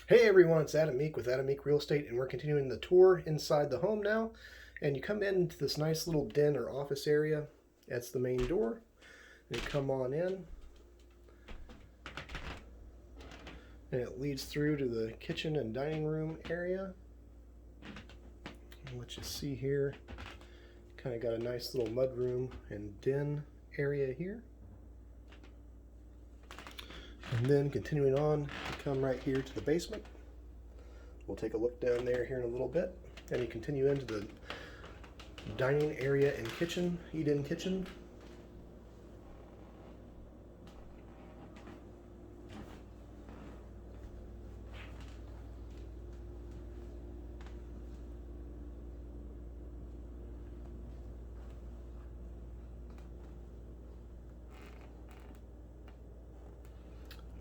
Hey everyone, it's Adam Meek with Adam Meek Real Estate, and we're continuing the tour inside the home now. And you come into this nice little den or office area. That's the main door. And you come on in, and it leads through to the kitchen and dining room area. And what you see here, kind of got a nice little mudroom and den area here. And then continuing on, you come right here to the basement. We'll take a look down there here in a little bit. And you continue into the dining area and kitchen, eat-in kitchen.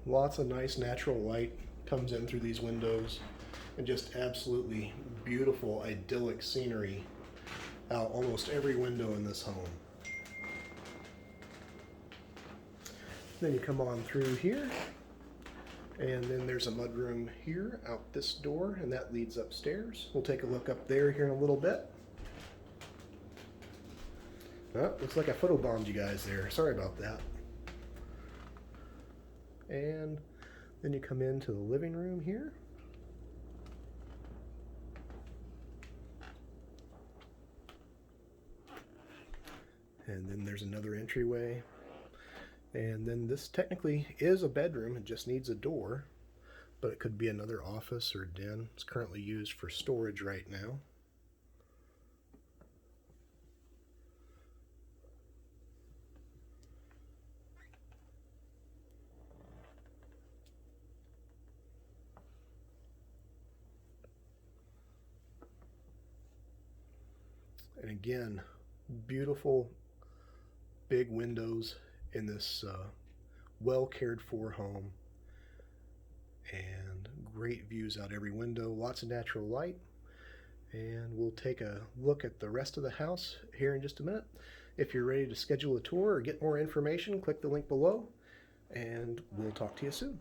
Lots of nice natural light comes in through these windows, and just absolutely beautiful, idyllic scenery out almost every window in this home. Then you come on through here, and then there's a mudroom here out this door, and that leads upstairs. We'll take a look up there here in a little bit. Oh, looks like I photobombed you guys there. Sorry about that. And then you come into the living room here. And then there's another entryway. And then this technically is a bedroom. It just needs a door, but it could be another office or den. It's currently used for storage right now. And again, beautiful big windows in this well cared for home, and great views out every window, lots of natural light. And we'll take a look at the rest of the house here in just a minute. If you're ready to schedule a tour or get more information, click the link below, and we'll talk to you soon.